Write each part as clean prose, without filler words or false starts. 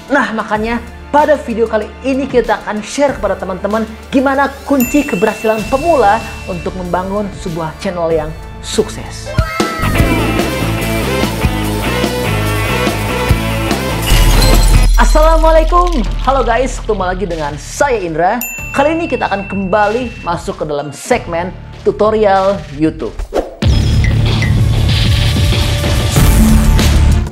Nah, makanya pada video kali ini kita akan share kepada teman-teman gimana kunci keberhasilan pemula untuk membangun sebuah channel yang sukses. Assalamualaikum, halo guys, ketemu lagi dengan saya Indra. Kali ini kita akan kembali masuk ke dalam segmen tutorial YouTube.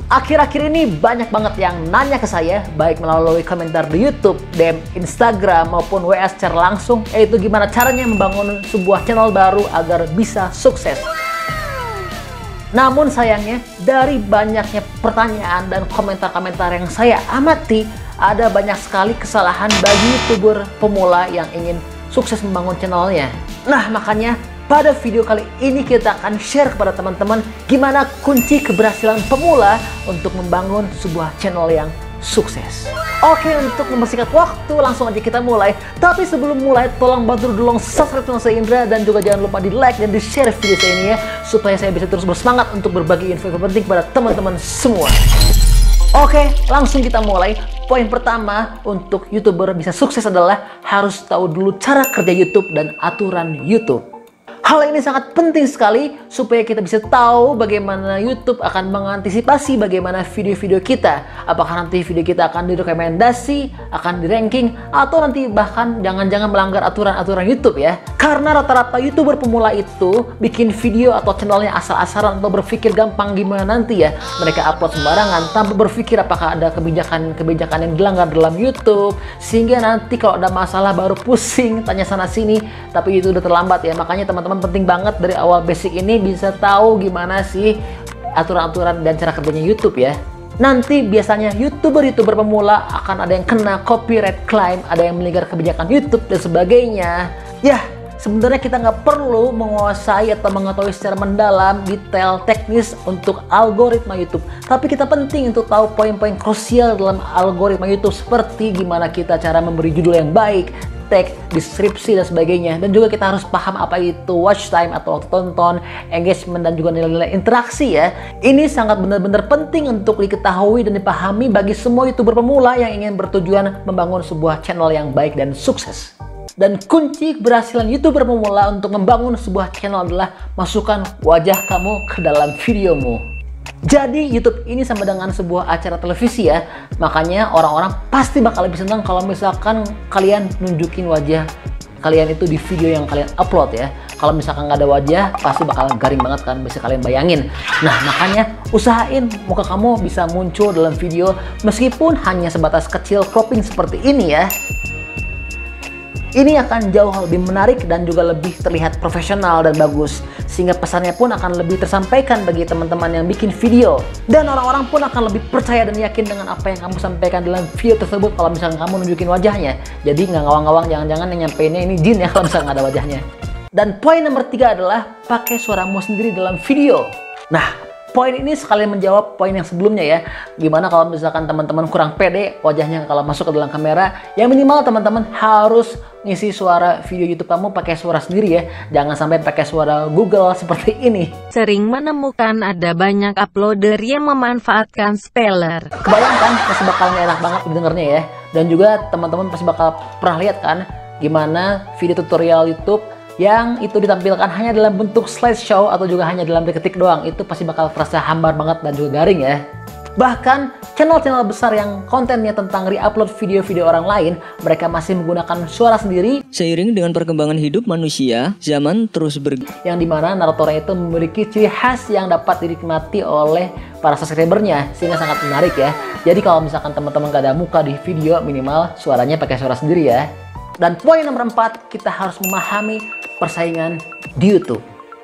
Akhir-akhir ini banyak banget yang nanya ke saya, baik melalui komentar di YouTube, DM Instagram, maupun WA secara langsung, yaitu gimana caranya membangun sebuah channel baru agar bisa sukses. Namun sayangnya, dari banyaknya pertanyaan dan komentar-komentar yang saya amati, ada banyak sekali kesalahan bagi YouTuber pemula yang ingin sukses membangun channelnya. Nah, makanya pada video kali ini kita akan share kepada teman-teman gimana kunci keberhasilan pemula untuk membangun sebuah channel yang sukses. Oke, untuk mempersingkat waktu langsung aja kita mulai. Tapi sebelum mulai, tolong bantu dulu subscribe channel saya Indra, dan juga jangan lupa di like dan di share video saya ini ya, supaya saya bisa terus bersemangat untuk berbagi info-info penting kepada teman-teman semua. Oke, langsung kita mulai. Poin pertama untuk YouTuber bisa sukses adalah harus tahu dulu cara kerja YouTube dan aturan YouTube. Hal ini sangat penting sekali supaya kita bisa tahu bagaimana YouTube akan mengantisipasi bagaimana video-video kita. Apakah nanti video kita akan direkomendasi, akan di-ranking, atau nanti bahkan jangan-jangan melanggar aturan-aturan YouTube ya. Karena rata-rata YouTuber pemula itu bikin video atau channelnya asal-asalan atau berpikir gampang gimana nanti ya. Mereka upload sembarangan tanpa berpikir apakah ada kebijakan-kebijakan yang dilanggar dalam YouTube. Sehingga nanti kalau ada masalah baru pusing, tanya sana-sini, tapi itu udah terlambat ya. Makanya teman-teman penting banget dari awal basic ini bisa tahu gimana sih aturan-aturan dan cara kerjanya YouTube ya. Nanti biasanya YouTuber pemula akan ada yang kena copyright claim, ada yang melanggar kebijakan YouTube dan sebagainya. Ya, sebenarnya kita nggak perlu menguasai atau mengetahui secara mendalam detail teknis untuk algoritma YouTube. Tapi kita penting untuk tahu poin-poin krusial dalam algoritma YouTube, seperti gimana kita cara memberi judul yang baik, tag, deskripsi, dan sebagainya. Dan juga kita harus paham apa itu watch time atau waktu tonton, engagement, dan juga nilai-nilai interaksi ya. Ini sangat benar-benar penting untuk diketahui dan dipahami bagi semua YouTuber pemula yang ingin bertujuan membangun sebuah channel yang baik dan sukses. Dan kunci keberhasilan YouTuber pemula untuk membangun sebuah channel adalah masukkan wajah kamu ke dalam videomu. Jadi YouTube ini sama dengan sebuah acara televisi ya. Makanya orang-orang pasti bakal lebih senang kalau misalkan kalian nunjukin wajah kalian itu di video yang kalian upload ya. Kalau misalkan nggak ada wajah, pasti bakal garing banget kan, bisa kalian bayangin. Nah, makanya usahain muka kamu bisa muncul dalam video meskipun hanya sebatas kecil cropping seperti ini ya. Ini akan jauh lebih menarik dan juga lebih terlihat profesional dan bagus. Sehingga pesannya pun akan lebih tersampaikan bagi teman-teman yang bikin video. Dan orang-orang pun akan lebih percaya dan yakin dengan apa yang kamu sampaikan dalam video tersebut kalau misalnya kamu nunjukin wajahnya. Jadi nggak ngawang-ngawang, jangan-jangan yang nyampeinnya ini jin ya kalau misalnya nggak ada wajahnya. Dan poin nomor 3 adalah pakai suaramu sendiri dalam video. Nah, poin ini sekalian menjawab poin yang sebelumnya ya. Gimana kalau misalkan teman-teman kurang pede wajahnya kalau masuk ke dalam kamera? Ya minimal teman-teman harus ngisi suara video YouTube kamu pakai suara sendiri ya. Jangan sampai pakai suara Google seperti ini. Sering menemukan ada banyak uploader yang memanfaatkan speller. Kebayangkan pasti bakal nggak enak banget didengarnya ya. Dan juga teman-teman pasti bakal pernah lihat kan gimana video tutorial YouTube yang itu ditampilkan hanya dalam bentuk slideshow atau juga hanya dalam ketik doang. Itu pasti bakal terasa hambar banget dan juga garing ya. Bahkan channel-channel besar yang kontennya tentang re-upload video-video orang lain, mereka masih menggunakan suara sendiri. Seiring dengan perkembangan hidup manusia, zaman terus yang dimana naratornya itu memiliki ciri khas yang dapat dinikmati oleh para subscribernya, sehingga sangat menarik ya. Jadi kalau misalkan teman-teman gak ada muka di video, minimal suaranya pakai suara sendiri ya. Dan poin nomor 4, kita harus memahami persaingan di YouTube.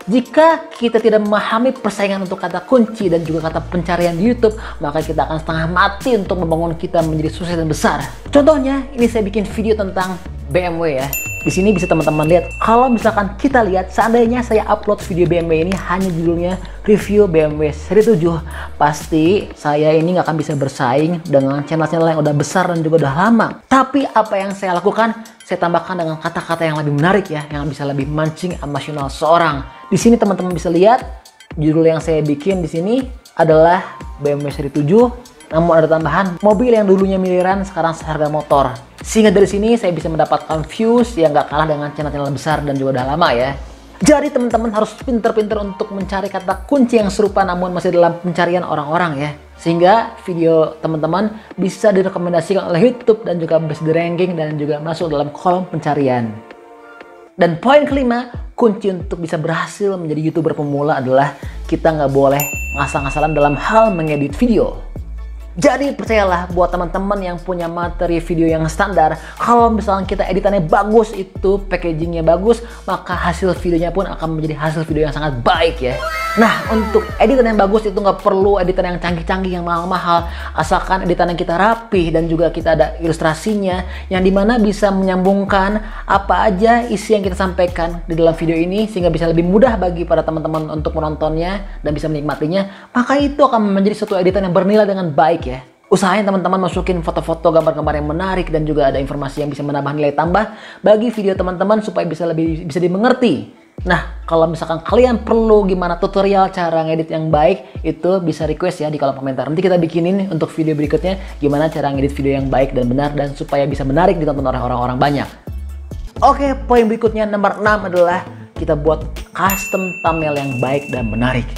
Jika kita tidak memahami persaingan untuk kata kunci dan juga kata pencarian di YouTube, maka kita akan setengah mati untuk membangun kita menjadi sukses dan besar. Contohnya, ini saya bikin video tentang BMW ya. Di sini bisa teman-teman lihat, kalau misalkan kita lihat, seandainya saya upload video BMW ini hanya judulnya review BMW seri 7, pasti saya ini nggak akan bisa bersaing dengan channel-channel yang udah besar dan juga udah lama. Tapi apa yang saya lakukan, saya tambahkan dengan kata-kata yang lebih menarik ya, yang bisa lebih mancing emosional seorang. Di sini teman-teman bisa lihat, judul yang saya bikin di sini adalah BMW seri 7 namun ada tambahan mobil yang dulunya miliaran sekarang seharga motor. Sehingga dari sini saya bisa mendapatkan views yang gak kalah dengan channel-channel besar dan juga udah lama ya. Jadi teman-teman harus pinter-pinter untuk mencari kata kunci yang serupa namun masih dalam pencarian orang-orang ya. Sehingga video teman-teman bisa direkomendasikan oleh YouTube dan juga bisa di ranking dan juga masuk dalam kolom pencarian. Dan poin kelima, kunci untuk bisa berhasil menjadi YouTuber pemula adalah kita nggak boleh ngasal-ngasalan dalam hal mengedit video. Jadi percayalah buat teman-teman yang punya materi video yang standar, kalau misalnya kita editannya bagus, itu packagingnya bagus, maka hasil videonya pun akan menjadi hasil video yang sangat baik ya. Nah, untuk editan yang bagus itu nggak perlu editan yang canggih-canggih, yang mahal-mahal, asalkan editan yang kita rapih dan juga kita ada ilustrasinya, yang dimana bisa menyambungkan apa aja isi yang kita sampaikan di dalam video ini, sehingga bisa lebih mudah bagi para teman-teman untuk menontonnya dan bisa menikmatinya, maka itu akan menjadi suatu editan yang bernilai dengan baik ya. Usahain teman-teman masukin foto-foto, gambar-gambar yang menarik dan juga ada informasi yang bisa menambah nilai tambah bagi video teman-teman supaya bisa dimengerti. Nah, kalau misalkan kalian perlu gimana tutorial cara ngedit yang baik, itu bisa request ya di kolom komentar. Nanti kita bikinin untuk video berikutnya gimana cara ngedit video yang baik dan benar dan supaya bisa menarik ditonton oleh orang-orang banyak. Oke, poin berikutnya nomor 6 adalah kita buat custom thumbnail yang baik dan menarik.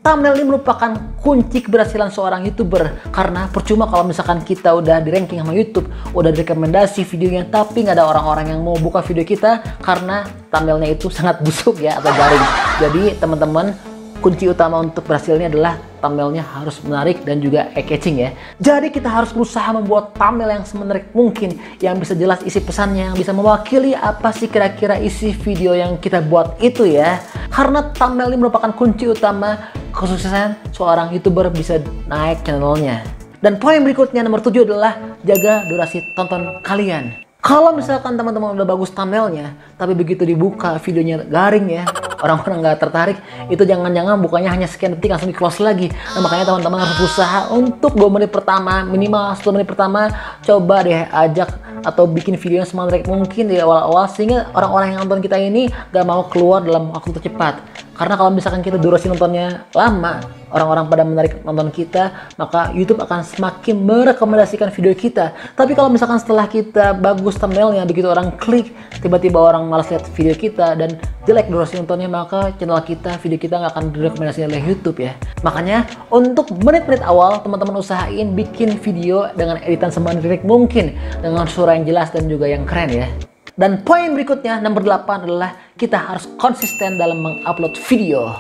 Thumbnail ini merupakan kunci keberhasilan seorang YouTuber, karena percuma kalau misalkan kita udah di ranking sama YouTube, udah direkomendasi videonya, tapi nggak ada orang-orang yang mau buka video kita karena thumbnailnya itu sangat busuk ya atau garing. Jadi teman-teman, kunci utama untuk berhasilnya adalah thumbnailnya harus menarik dan juga eye-catching ya. Jadi kita harus berusaha membuat thumbnail yang semenarik mungkin, yang bisa jelas isi pesannya, yang bisa mewakili apa sih kira-kira isi video yang kita buat itu ya. Karena thumbnail ini merupakan kunci utama kesuksesan seorang YouTuber bisa naik channelnya. Dan poin berikutnya nomor 7 adalah jaga durasi tonton kalian. Kalau misalkan teman-teman udah bagus thumbnailnya, tapi begitu dibuka videonya garing ya, orang-orang nggak tertarik, itu jangan-jangan bukanya hanya sekian detik langsung di close lagi. Nah, makanya teman-teman harus berusaha untuk 2 menit pertama, minimal 10 menit pertama, coba deh ajak atau bikin video yang semenarik mungkin di awal-awal, sehingga orang-orang yang nonton kita ini gak mau keluar dalam waktu tercepat. Karena kalau misalkan kita durasi nontonnya lama, orang-orang pada menarik nonton kita, maka YouTube akan semakin merekomendasikan video kita. Tapi kalau misalkan setelah kita bagus thumbnailnya, begitu orang klik, tiba-tiba orang malas lihat video kita dan jelek durasi nontonnya, maka channel kita, video kita nggak akan direkomendasikan oleh YouTube ya. Makanya untuk menit-menit awal, teman-teman usahain bikin video dengan editan semenarik mungkin, dengan suara yang jelas dan juga yang keren ya. Dan poin berikutnya, nomor 8 adalah kita harus konsisten dalam mengupload video.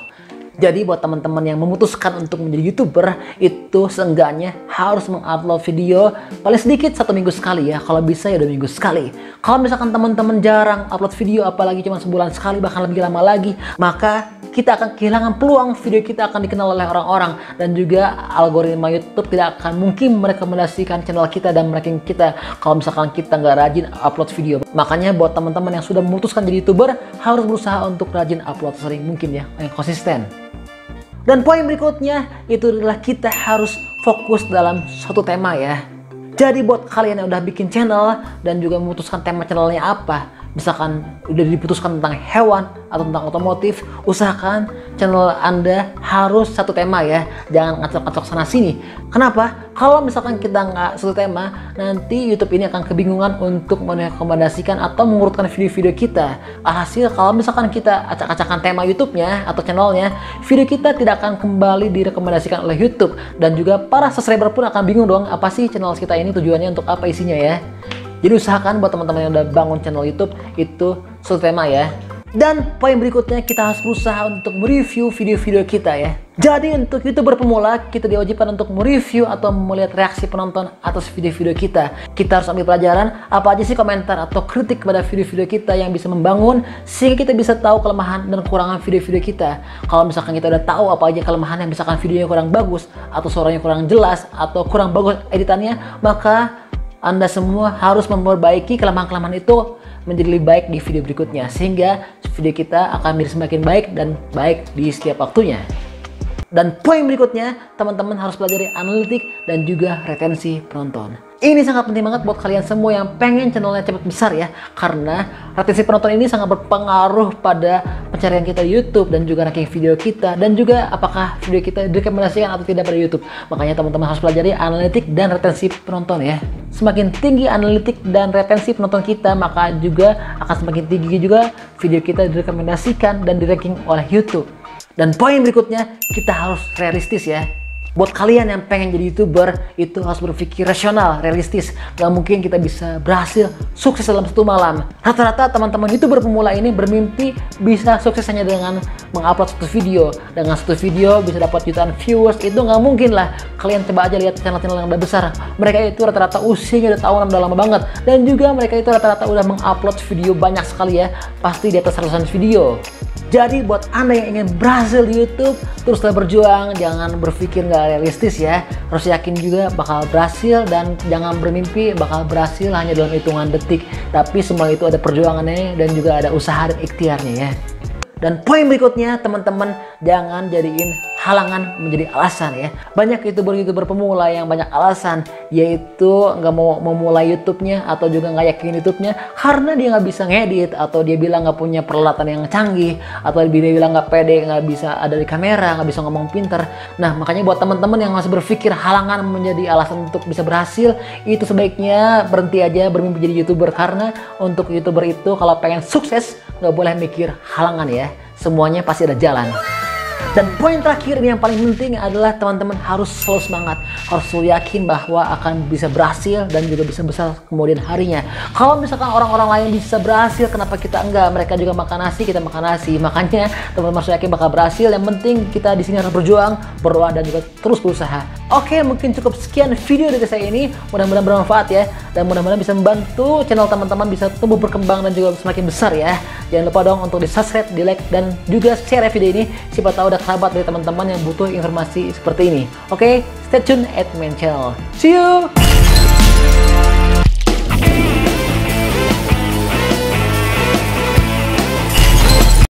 Jadi buat teman-teman yang memutuskan untuk menjadi YouTuber, itu seenggaknya harus mengupload video paling sedikit 1 minggu sekali ya. Kalau bisa ya 2 minggu sekali. Kalau misalkan teman-teman jarang upload video, apalagi cuma sebulan sekali, bahkan lebih lama lagi, maka kita akan kehilangan peluang video kita akan dikenal oleh orang-orang, dan juga algoritma YouTube tidak akan mungkin merekomendasikan channel kita dan ranking kita kalau misalkan kita nggak rajin upload video. Makanya buat teman-teman yang sudah memutuskan jadi YouTuber, harus berusaha untuk rajin upload sering mungkin ya, yang konsisten. Dan poin berikutnya itu adalah kita harus fokus dalam suatu tema ya. Jadi buat kalian yang udah bikin channel dan juga memutuskan tema channelnya apa, misalkan udah diputuskan tentang hewan atau tentang otomotif, usahakan channel Anda harus satu tema ya, jangan ngacok-ngacok sana sini. Kenapa? Kalau misalkan kita nggak satu tema, nanti YouTube ini akan kebingungan untuk merekomendasikan atau mengurutkan video-video kita. Alhasil kalau misalkan kita acak-acakan tema YouTube-nya atau channelnya, video kita tidak akan kembali direkomendasikan oleh YouTube, dan juga para subscriber pun akan bingung dong, apa sih channel kita ini tujuannya untuk apa isinya ya. Jadi usahakan buat teman-teman yang udah bangun channel YouTube itu satu tema ya. Dan poin berikutnya, kita harus berusaha untuk mereview video-video kita ya. Jadi untuk YouTuber pemula, kita diwajibkan untuk mereview atau melihat reaksi penonton atas video-video kita. Kita harus ambil pelajaran apa aja sih komentar atau kritik pada video-video kita yang bisa membangun, sehingga kita bisa tahu kelemahan dan kekurangan video-video kita. Kalau misalkan kita udah tahu apa aja kelemahannya, misalkan videonya kurang bagus atau suaranya kurang jelas atau kurang bagus editannya, maka Anda semua harus memperbaiki kelemahan-kelemahan itu menjadi lebih baik di video berikutnya, sehingga video kita akan menjadi semakin baik dan baik di setiap waktunya. Dan poin berikutnya, teman-teman harus pelajari analitik dan juga retensi penonton. Ini sangat penting banget buat kalian semua yang pengen channelnya cepat besar ya, karena retensi penonton ini sangat berpengaruh pada pencarian kita di YouTube dan juga ranking video kita, dan juga apakah video kita direkomendasikan atau tidak pada YouTube. Makanya teman-teman harus pelajari analitik dan retensi penonton ya. Semakin tinggi analitik dan retensi penonton kita, maka juga akan semakin tinggi juga video kita direkomendasikan dan di-ranking oleh YouTube. Dan poin berikutnya, kita harus realistis ya. Buat kalian yang pengen jadi YouTuber, itu harus berpikir rasional, realistis. Gak mungkin kita bisa berhasil sukses dalam satu malam. Rata-rata teman-teman YouTuber pemula ini bermimpi bisa sukses hanya dengan mengupload satu video. Dengan satu video bisa dapat jutaan viewers, itu nggak mungkin lah. Kalian coba aja lihat channel-channel yang udah besar. Mereka itu rata-rata usianya udah tahunan, udah lama banget. Dan juga mereka itu rata-rata udah mengupload video banyak sekali ya. Pasti di atas ratusan video. Jadi buat Anda yang ingin berhasil di YouTube, teruslah berjuang, jangan berpikir nggak realistis ya. Harus yakin juga bakal berhasil, dan jangan bermimpi bakal berhasil hanya dalam hitungan detik. Tapi semua itu ada perjuangannya dan juga ada usaha dan ikhtiarnya ya. Dan poin berikutnya, teman-teman, jangan jadiin halangan menjadi alasan ya. Banyak YouTuber pemula yang banyak alasan, yaitu nggak mau memulai YouTube-nya atau juga nggak yakin YouTube-nya karena dia nggak bisa ngedit, atau dia bilang nggak punya peralatan yang canggih, atau dia bilang nggak pede, nggak bisa ada di kamera, nggak bisa ngomong pinter. Nah, makanya buat teman-teman yang masih berpikir halangan menjadi alasan untuk bisa berhasil, itu sebaiknya berhenti aja bermimpi jadi YouTuber, karena untuk YouTuber itu kalau pengen sukses nggak boleh mikir halangan ya. Semuanya pasti ada jalan. Dan poin terakhir ini yang paling penting adalah teman-teman harus selalu semangat, harus selalu yakin bahwa akan bisa berhasil dan juga bisa besar kemudian harinya. Kalau misalkan orang-orang lain bisa berhasil, kenapa kita enggak? Mereka juga makan nasi, kita makan nasi. Makanya teman-teman harus yakin bakal berhasil. Yang penting kita di sini harus berjuang, berdoa, dan juga terus berusaha. Oke, mungkin cukup sekian video dari saya ini. Mudah-mudahan bermanfaat ya, dan mudah-mudahan bisa membantu channel teman-teman bisa tumbuh berkembang dan juga semakin besar ya. Jangan lupa dong untuk di-subscribe, di-like, dan juga share video ini. Siapa tahu ada kerabat dari teman-teman yang butuh informasi seperti ini. Oke, stay tune at main channel. See you!